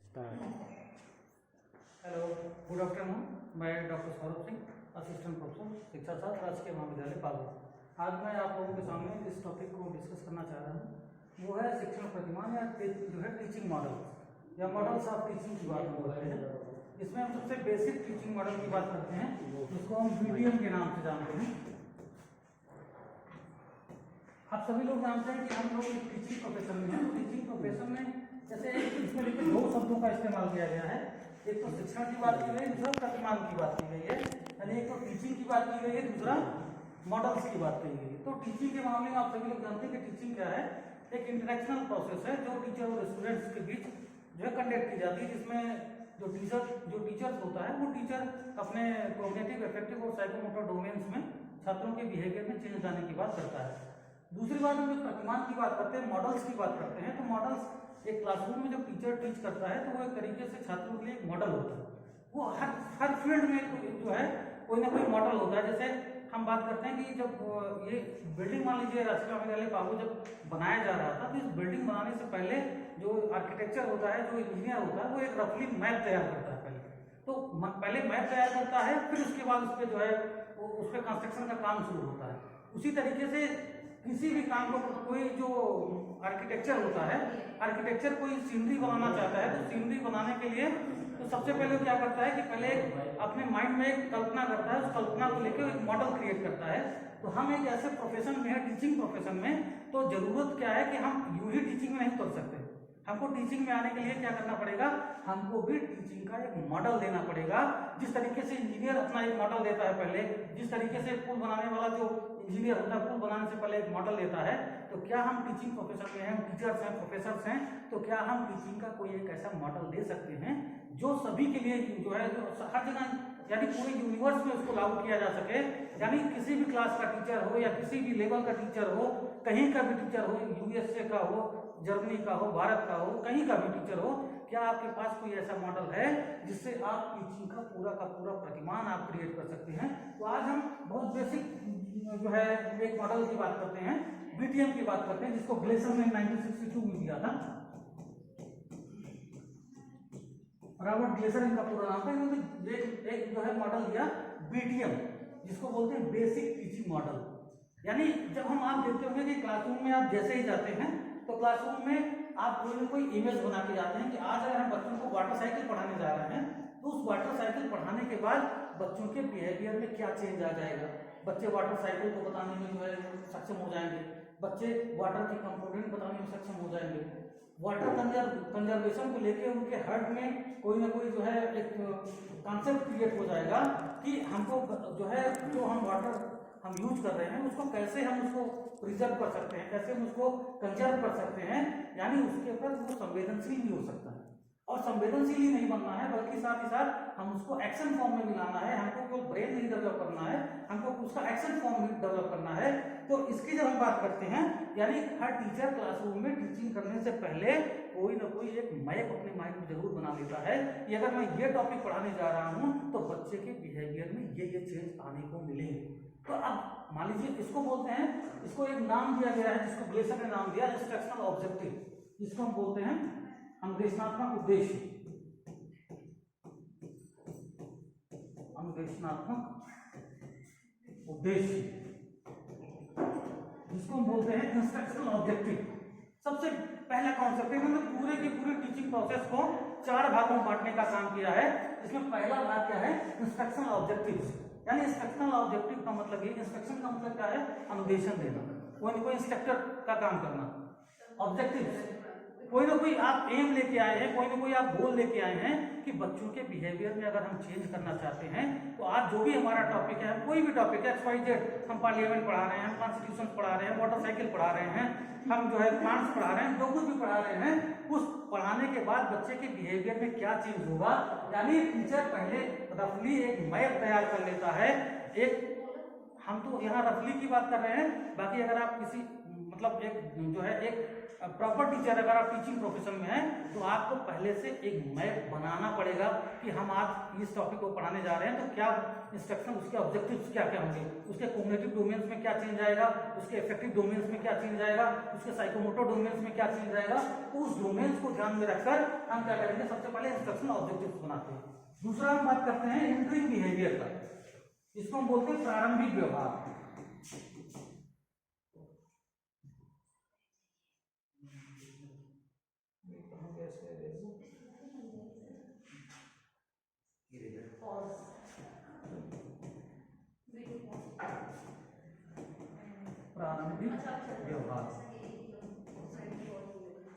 Hello, good afternoon. मैं doctor Saurabh Singh, assistant professor शिक्षा शास्त्र राजकीय महाविद्यालय पालघर। आज मैं आप लोगों के सामने जिस टॉपिक को डिस्कस करना चाह रहा हूँ वो है शिक्षण प्रतिमान या जो है टीचिंग मॉडल या मॉडल्स ऑफ टीचिंग की बात हो रही है। इसमें हम सबसे बेसिक टीचिंग मॉडल की बात करते हैं जिसको हम BTM के नाम से जानते हैं। आप सभी लोग जानते हैं कि हम लोग टीचिंग प्रोफेशन में हैं। टीचिंग प्रोफेशन में जैसे इसमें देखिए दो शब्दों का इस्तेमाल किया गया है। एक तो शिक्षण की बात की गई, दूसरा प्रतिमान की बात की गई है। यानी एक तो टीचिंग की बात की गई है, दूसरा मॉडल्स की बात की गई है। तो टीचिंग के मामले में आप सभी लोग जानते हैं कि टीचिंग क्या है। एक इंटरेक्शनल प्रोसेस है जो टीचर और स्टूडेंट्स के बीच जो है कंडक्ट की जाती है, जिसमें जो टीचर्स होता है वो टीचर अपने कॉग्निटिव, अफेक्टिव और साइकोमोटर डोमेन्स में छात्रों के बिहेवियर में चेंज लाने की बात करता है। दूसरी बात हम जो प्रतिमान की बात करते हैं, मॉडल्स की बात करते हैं, तो मॉडल्स एक क्लासरूम में जब टीचर टीच करता है तो वो एक तरीके से छात्रों के लिए एक मॉडल होता है। वो हर फील्ड में जो है कोई ना कोई मॉडल होता है। जैसे हम बात करते हैं कि जब ये बिल्डिंग मान लीजिए राजकीय महाविद्यालय पालघर जब बनाया जा रहा था तो इस बिल्डिंग बनाने से पहले जो आर्किटेक्चर होता है, जो इंजीनियर होता है, वो एक रफली मैप तैयार करता है। पहले मैप तैयार करता है, फिर उसके बाद उस पर जो है उस पर कंस्ट्रक्शन का काम शुरू होता है। उसी तरीके से किसी भी काम को कोई जो आर्किटेक्चर होता है, आर्किटेक्चर कोई सीनरी बनाना चाहता है तो सीनरी बनाने के लिए तो सबसे पहले क्या करता है कि पहले अपने माइंड में एक कल्पना करता है, उस कल्पना को लेकर एक मॉडल क्रिएट करता है। तो हम एक ऐसे प्रोफेशन में है, टीचिंग प्रोफेशन में, तो जरूरत क्या है कि हम यूं ही टीचिंग में नहीं कर सकते। हमको टीचिंग में आने के लिए क्या करना पड़ेगा, हमको भी टीचिंग का एक मॉडल देना पड़ेगा। जिस तरीके से इंजीनियर अपना एक मॉडल देता है पहले, जिस तरीके से पुल बनाने वाला जो इंजीनियर होता है पुल बनाने से पहले एक मॉडल देता है, तो क्या हम टीचिंग प्रोफेशन में हैं, हम टीचर्स हैं, प्रोफेसर्स हैं, तो क्या हम टीचिंग का कोई एक ऐसा मॉडल दे सकते हैं जो सभी के लिए जो है जो हर जगह यानी पूरे यूनिवर्स में उसको लागू किया जा सके। यानी किसी भी क्लास का टीचर हो या किसी भी लेवल का टीचर हो, कहीं का भी टीचर हो, USA का हो, जर्मनी का हो, भारत का हो, कहीं का भी टीचर हो, क्या आपके पास कोई ऐसा मॉडल है जिससे आप टीचिंग का पूरा प्रतिमान आप क्रिएट कर सकते हैं। तो आज हम बहुत बेसिक जो है एक मॉडल की बात करते हैं, BTM की बात करते हैं, जिसको ग्लेसन ने 1962 में दिया था। रॉबर्ट ग्लेसन इनका पूरा नाम था। इन्होंने एक जो है मॉडल दिया BTM, जिसको बोलते हैं बेसिक टीचिंग मॉडल। यानी जब हम आप देखते होंगे कि क्लासरूम में आप जैसे ही जाते हैं तो क्लासरूम में आप कोई ना कोई इमेज बना के जाते हैं कि आज अगर हम बच्चों को वाटर साइकिल पढ़ाने जा रहे हैं तो उस वाटर साइकिल पढ़ाने के बाद बच्चों के बिहेवियर में क्या चेंज आ जाएगा। बच्चे वाटर साइकिल को बताने में जो है सक्षम हो जाएंगे, बच्चे वाटर की कंपोनेंट बताने में सक्षम हो जाएंगे, वाटर कंजर्वेशन को लेके उनके हर्ट में कोई ना कोई जो है एक कॉन्सेप्ट क्रिएट हो जाएगा कि हमको जो है जो हम वाटर हम यूज कर रहे हैं उसको कैसे हम उसको प्रिजर्व कर सकते हैं, कैसे हम उसको कंजर्व कर सकते हैं। यानी उसके ऊपर वो संवेदनशील भी हो सकता है। और संवेदनशील ही नहीं बनना है बल्कि साथ ही साथ हम उसको एक्शन फॉर्म में मिलाना है। हमको केवल ब्रेन नहीं डेवलप करना है, हमको उसका एक्शन फॉर्म भी डेवलप करना है। तो इसकी जब हम बात करते हैं, यानी हर टीचर क्लासरूम में टीचिंग करने से पहले कोई ना कोई एक मैप अपने माइंड में जरूर बना लेता है कि अगर मैं ये टॉपिक पढ़ाने जा रहा हूं तो बच्चे के बिहेवियर में ये चेंज आने को मिलेंगे। तो अब मान लीजिए इसको बोलते हैं, इसको एक नाम दिया गया है जिसको ग्लेसन ने नाम दिया इंस्ट्रक्शनल ऑब्जेक्टिव, जिसको हम बोलते हैं अनुदेशनात्मक उद्देश्य। अनुदेशनात्मक उद्देश्य जिसको हम बोलते हैं इंस्ट्रक्शनल ऑब्जेक्टिव। सबसे पहला कॉन्सेप्ट है, मतलब पूरे की पूरी टीचिंग प्रोसेस को 4 भागों में बांटने का काम किया है। इसमें पहला भाग क्या है, इंस्ट्रक्शनल ऑब्जेक्टिव्स। यानी इंस्ट्रक्शनल ऑब्जेक्टिव का मतलब ये, इंस्ट्रक्शन का मतलब क्या है, अनुदेशन देना, कोई इंस्ट्रक्टर का काम करना। ऑब्जेक्टिव कोई ना कोई आप एम लेके आए हैं, कोई ना कोई आप गोल लेके आए हैं कि बच्चों के बिहेवियर में अगर हम चेंज करना चाहते हैं तो आज जो भी हमारा टॉपिक है, कोई भी टॉपिक है XYZ, हम पार्लियामेंट पढ़ा रहे हैं, हम कॉन्स्टिट्यूशन पढ़ा रहे हैं, वाटर साइकिल पढ़ा रहे हैं, हम जो है प्लांट्स पढ़ा रहे हैं, जो कुछ भी पढ़ा रहे हैं, उस पढ़ाने के बाद बच्चे के बिहेवियर में क्या चेंज होगा। यानी टीचर पहले रफली एक मैप तैयार कर लेता है। एक हम तो यहाँ रफली की बात कर रहे हैं, बाकी अगर आप किसी मतलब एक जो है एक प्रॉपर टीचर अगर आप टीचिंग प्रोफेशन में हैं तो आपको पहले से एक मैप बनाना पड़ेगा कि हम आज इस टॉपिक को पढ़ाने जा रहे हैं तो क्या इंस्ट्रक्शन, उसके ऑब्जेक्टिव्स क्या क्या होंगे, उसके कॉग्निटिव डोमेन्स में क्या चेंज आएगा, उसके इफेक्टिव डोमेन्स में क्या चेंज आएगा, उसके साइकोमोटर डोमेन्स में क्या चेंज आएगा। उस डोमेन्स को ध्यान में रखकर हम क्या करेंगे, सबसे पहले इंस्ट्रक्शन ऑब्जेक्टिव्स बनाते हैं। दूसरा हम बात करते हैं एंटरिंग बिहेवियर का, इसको हम बोलते हैं प्रारंभिक व्यवहार। प्रारंभिक व्यवहार,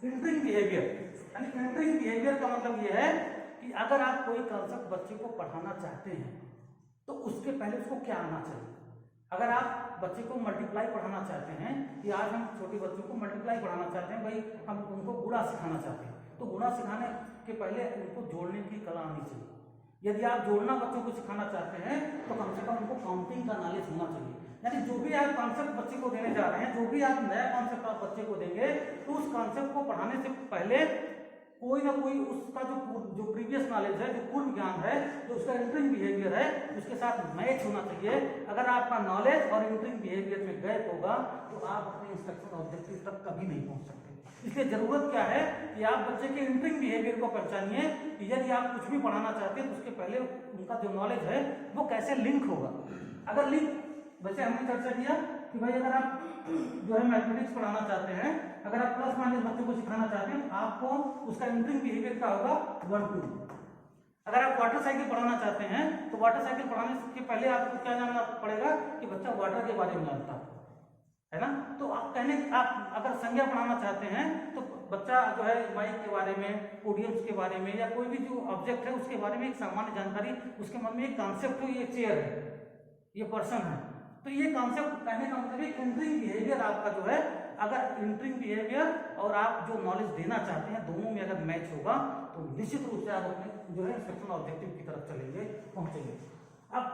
एंटरिंग बिहेवियर। यानी एंटरिंग बिहेवियर का मतलब यह है कि अगर आप कोई कॉन्सेप्ट बच्चे को पढ़ाना चाहते हैं तो उसके पहले उसको क्या आना चाहिए। अगर आप बच्चे को मल्टीप्लाई पढ़ाना चाहते हैं कि आज हम छोटे बच्चों को मल्टीप्लाई पढ़ाना चाहते हैं, भाई हम उनको गुणा सिखाना चाहते हैं, तो गुणा सिखाने के पहले उनको जोड़ने की कला आनी चाहिए। यदि आप जोड़ना बच्चों को सिखाना चाहते हैं तो कम से कम उनको काउंटिंग का नॉलेज होना चाहिए। यानी जो भी आप कॉन्सेप्ट बच्चे को देने जा रहे हैं, जो भी आप नया कॉन्सेप्ट आप बच्चे को देंगे तो उस कॉन्सेप्ट को पढ़ाने से पहले कोई ना कोई उसका जो प्रीवियस नॉलेज है, जो पूर्व ज्ञान है, जो उसका एंटरिंग बिहेवियर है, उसके साथ मैच होना चाहिए। अगर आपका नॉलेज और एंटरिंग बिहेवियर में गैप होगा तो आप अपने इंस्ट्रक्शन ऑब्जेक्टिव तक कभी नहीं पहुंच सकते। इसलिए जरूरत क्या है कि आप बच्चे के एंटरिंग बिहेवियर को पहचानिए कि यदि आप कुछ भी पढ़ाना चाहते हैं तो उसके पहले उनका जो नॉलेज है वो कैसे लिंक होगा। अगर लिंक, वैसे हमने चर्चा किया कि भाई अगर आप जो है मैथमेटिक्स पढ़ाना चाहते हैं, अगर आप प्लस माइनस बच्चों को सिखाना चाहते हैं, आपको उसका एंटरिंग बिहेवियर क्या होगा, 1 2। अगर आप वाटर साइकिल पढ़ाना चाहते हैं तो वाटर साइकिल पढ़ाने के पहले आपको क्या जानना पड़ेगा कि बच्चा वाटर के बारे में जानता है ना। तो आप आप अगर संज्ञा पढ़ाना चाहते हैं तो बच्चा जो है माइक के बारे में, पोडियम्स के बारे में, या कोई भी जो ऑब्जेक्ट है उसके बारे में एक सामान्य जानकारी, उसके मन में एक कॉन्सेप्ट हो, ये चेयर है, ये पर्सन है, तो ये कॉन्सेप्ट कहने का मतलब एंटरिंग बिहेवियर आपका जो है, अगर एंटरिंग बिहेवियर और आप जो नॉलेज देना चाहते हैं दोनों में अगर मैच होगा तो निश्चित रूप से आप अपने जो है इंस्ट्रक्शन ऑब्जेक्टिव की तरफ चलेंगे, पहुंचेंगे। अब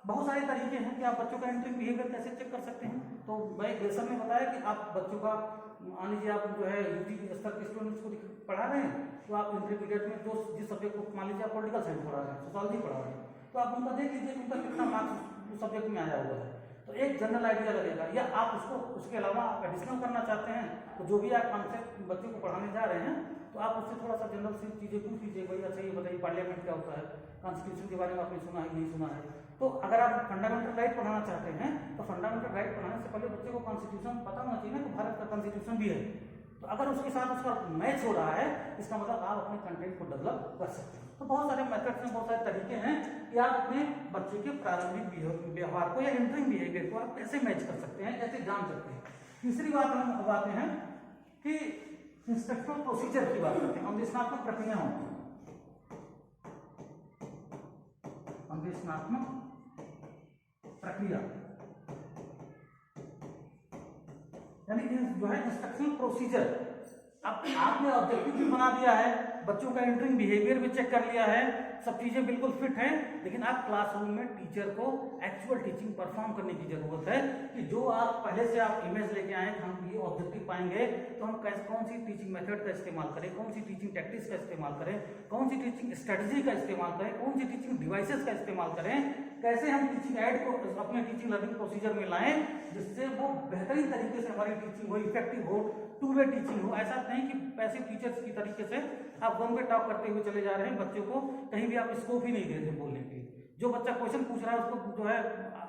बहुत सारे तरीके हैं कि आप बच्चों का एंटरिंग बिहेवियर कैसे चेक कर सकते हैं। तो मैं लेसन में बताया कि आप बच्चों का, मान लीजिए आप जो है यूपी स्तर के स्टूडेंट्स को पढ़ा रहे हैं तो आप इंटरमीडिएट में जो जिस सब्जेक्ट को, मान लीजिए आप पॉलिटिकल साइंस पढ़ा रहे हैं, सोशोलॉजी पढ़ा रहे हैं, तो आप उनका देख लीजिए उनका कितना मार्क्स उस सब्जेक्ट में आया हुआ है, तो एक जनरल आइडिया लगेगा। या आप उसको उसके अलावा एडिशनल करना चाहते हैं तो जो भी आप कॉन्सेप्ट बच्चे को पढ़ाने जा रहे हैं तो आप उससे थोड़ा सा जनरल सी चीज़ें पूछ लीजिए, भाई अच्छा ये बताइए पार्लियामेंट क्या होता है, कॉन्स्टिट्यूशन के बारे में आपने सुना है नहीं सुना है। तो अगर आप फंडामेंटल राइट पढ़ाना चाहते हैं तो फंडामेंटल राइट पढ़ाने से पहले बच्चे को कॉन्स्टिट्यूशन पता होना चाहिए ना कि भारत का कॉन्स्टिट्यूशन भी है। तो अगर उसके साथ उसका मैच हो रहा है इसका मतलब आप अपने कंटेंट को डेवलप कर सकते हैं। तो बहुत सारे मेथड्स हैं, बहुत सारे तरीके हैं कि आप अपने बच्चे के प्रारंभिक व्यवहार को या एंटरिंग बिहेवियर को आप कैसे मैच कर सकते हैं, कैसे जान सकते हैं। तीसरी बात हम अब आते हैं कि इंस्ट्रक्शनल प्रोसीजर की बात करते हैं, अनुदेशनात्मक प्रक्रियाओं, अनुदेशनात्मक प्रक्रिया यानी जो है इंस्ट्रक्शनल प्रोसीजर। अब आपने ऑब्जेक्टिव भी बना दिया है, बच्चों का एंटरिंग बिहेवियर भी चेक कर लिया है, सब चीजें बिल्कुल फिट हैं, लेकिन आप क्लासरूम में टीचर को एक्चुअल टीचिंग परफॉर्म करने की जरूरत है कि जो आप पहले से आप इमेज लेके आए कि हम ये ऑब्जेक्टिव पाएंगे तो हम कौन सी टीचिंग मेथड का इस्तेमाल करें, कौन सी टीचिंग टैक्टिक्स का इस्तेमाल करें, कौन सी टीचिंग स्ट्रेटजी का इस्तेमाल करें, कौन सी टीचिंग डिवाइसेस का इस्तेमाल करें, कैसे हम टीचिंग एड को अपने टीचिंग लर्निंग प्रोसीजर में लाएं जिससे वो बेहतरीन तरीके से हमारी टीचिंग हो, इफेक्टिव हो, टू वे टीचिंग हो। ऐसा नहीं कि पैसिव टीचर्स की तरीके से आप वन वे टॉक करते हुए चले जा रहे हैं, बच्चों को कहीं भी आप स्कोप ही नहीं दे रहे बोलने के लिए। जो बच्चा क्वेश्चन पूछ रहा है उसको जो है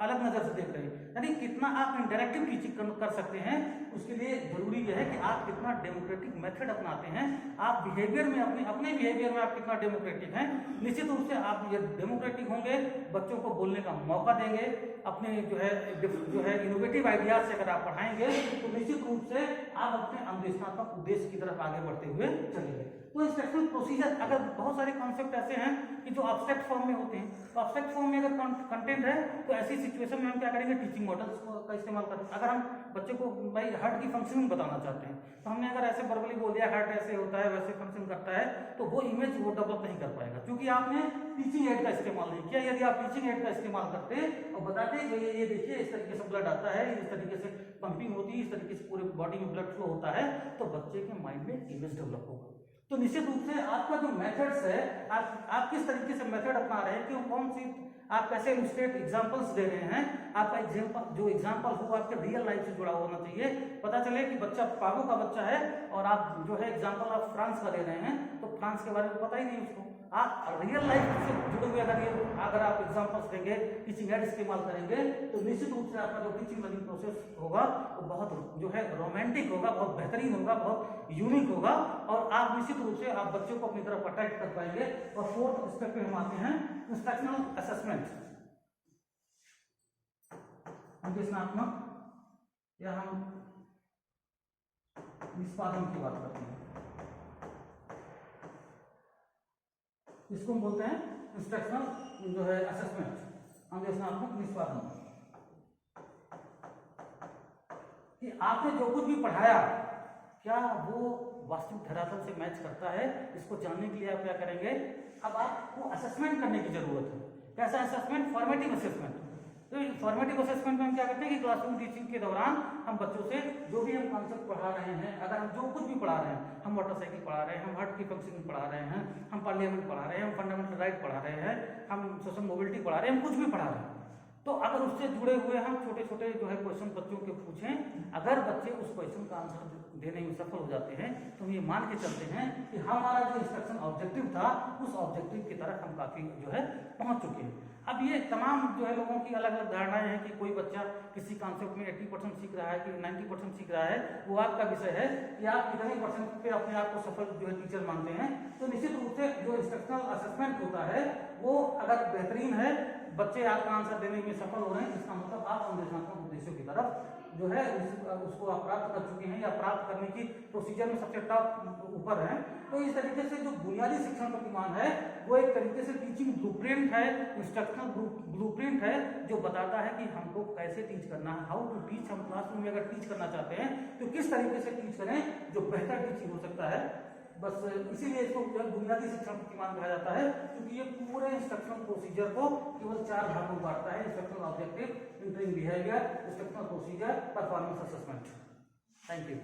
अलग नजर से देख रहे हैं, यानी कितना आप इंटरैक्टिव टीचिंग कर सकते हैं। उसके लिए जरूरी यह है कि आप कितना डेमोक्रेटिक मेथड अपनाते हैं, आप बिहेवियर में अपने बिहेवियर में आप कितना डेमोक्रेटिक हैं। निश्चित रूप से आप ये डेमोक्रेटिक होंगे, बच्चों को बोलने का मौका देंगे, अपने जो है इनोवेटिव आइडियाज से अगर आप पढ़ाएंगे तो निश्चित रूप से आप अपने अनुदेशनात्मक उद्देश्य की तरफ आगे बढ़ते हुए चलेंगे। तो इंस्ट्रक्शनल प्रोसीजर, अगर बहुत सारे कॉन्सेप्ट ऐसे हैं कि जो एब्स्ट्रैक्ट फॉर्म में होते हैं, तो एब्स्ट्रैक्ट फॉर्म में अगर कंटेंट है तो ऐसी सिचुएशन में हम क्या करेंगे, टीचिंग टीचिंग मॉडल्स का इस्तेमाल करते हैं। अगर हम बच्चे को भाई हार्ट की फंक्शनिंग बताना चाहते हैं तो हमने अगर ऐसे वर्बली बोल दिया हार्ट ऐसे होता है वैसे फंक्शन करता है तो वो इमेज वो डेवलप नहीं कर पाएगा, क्योंकि आपने टीचिंग एड का इस्तेमाल नहीं किया। यदि आप टीचिंग एड का इस्तेमाल करते और बताते ये देखिए इस तरीके से ब्लड आता है, इस तरीके से पंपिंग होती है, इस तरीके से पूरे बॉडी में ब्लड फ्लो होता है, तो बच्चे के माइंड में इमेज डेवलप होगा। तो निश्चित रूप से आपका जो मेथड्स है, आप किस तरीके से मेथड अपना रहे हैं, कि कौन सी आप कैसे इलस्ट्रेट एग्जांपल्स दे रहे हैं, आपका एग्जांपल जो एग्जांपल हो आपके रियल लाइफ से जुड़ा होना चाहिए। पता चले कि बच्चा पागो का बच्चा है और आप जो है एग्जांपल आप फ्रांस का दे रहे हैं तो फ्रांस के बारे में पता ही नहीं उसको। आप रियल लाइफ से जुड़े हुए अगर आप एग्जांपल्स देंगे, टीचिंग एड इस्तेमाल करेंगे तो निश्चित रूप से आपका जो टीचिंग लर्निंग प्रोसेस होगा वो बहुत जो है रोमांटिक होगा, बहुत बेहतरीन होगा, बहुत यूनिक होगा और आप निश्चित रूप से आप बच्चों को अपनी तरफ अट्रैक्ट कर पाएंगे। और फोर्थ स्टेप पे हम आते हैं इंस्ट्रक्शनल असेसमेंट, निर्देशात्मक या हम निष्पादन की बात करते हैं। इसको हम बोलते हैं इंस्ट्रक्शनल जो है असेसमेंट, निर्देशात्मक निष्पादन। कि आपने जो कुछ भी पढ़ाया क्या वो वास्तविक धरातल से मैच करता है, इसको जानने के लिए आप क्या करेंगे, अब आपको असेसमेंट करने की जरूरत है। कैसा असेसमेंट? Formative assessment. तो फॉर्मेटिव असेसमेंट में हम क्या करते हैं कि क्लासरूम टीचिंग के दौरान हम बच्चों से जो भी हम कॉन्सेप्ट पढ़ा रहे हैं, अगर हम जो कुछ भी पढ़ा रहे हैं, हम मोटरसाइकिल पढ़ा रहे हैं, हम हार्ट की फंक्शनिंग पढ़ा रहे हैं, हम पार्लियामेंट पढ़ा रहे हैं, हम फंडामेंटल राइट पढ़ा रहे हैं, हम सोशल मोबिलिटी पढ़ा रहे हैं, हम कुछ भी पढ़ा रहे हैं, तो अगर उससे जुड़े हुए हम छोटे छोटे जो है क्वेश्चन बच्चों के पूछें, अगर बच्चे उस क्वेश्चन का आंसर देने में सफल हो जाते हैं तो हम ये मान के चलते हैं कि हमारा जो इंस्ट्रक्शन ऑब्जेक्टिव था उस ऑब्जेक्टिव की तरफ हम काफी जो है पहुंच चुके हैं। अब ये तमाम जो है लोगों की अलग अलग धारणाएं हैं कि कोई बच्चा किसी कॉन्सेप्ट में 80% सीख रहा है कि 90% सीख रहा है, वो आपका विषय है कि आप कितने परसेंट पे अपने आप को सफल जो है टीचर मानते हैं। तो निश्चित रूप से जो इंस्ट्रक्शनल असेसमेंट होता है वो अगर बेहतरीन है, बच्चे आपका आंसर देने में सफल हो रहे हैं, इसका मतलब आप अनुदेशात्मक उद्देश्यों की तरफ जो है उसको आप प्राप्त कर चुके हैं या प्राप्त करने की प्रोसीजर में सबसे टॉप ऊपर है। तो इस तरीके से जो बुनियादी शिक्षण प्रतिमान है वो एक तरीके से टीचिंग ब्लूप्रिंट है, इंस्ट्रक्शनल ब्लूप्रिंट है, जो बताता है कि हमको कैसे टीच करना है, हाउ टू टीच। हम क्लासरूम में अगर टीच करना चाहते हैं तो किस तरीके से टीच करें जो बेहतर टीचिंग हो सकता है। बस इसीलिए इसको बुनियादी शिक्षण प्रतिमान कहा जाता है, क्योंकि ये पूरे इंस्ट्रक्शनल प्रोसीजर को केवल 4 भागों में बांटता है: instructional objective, entering behavior, instructional procedure, performance assessment. Thank you.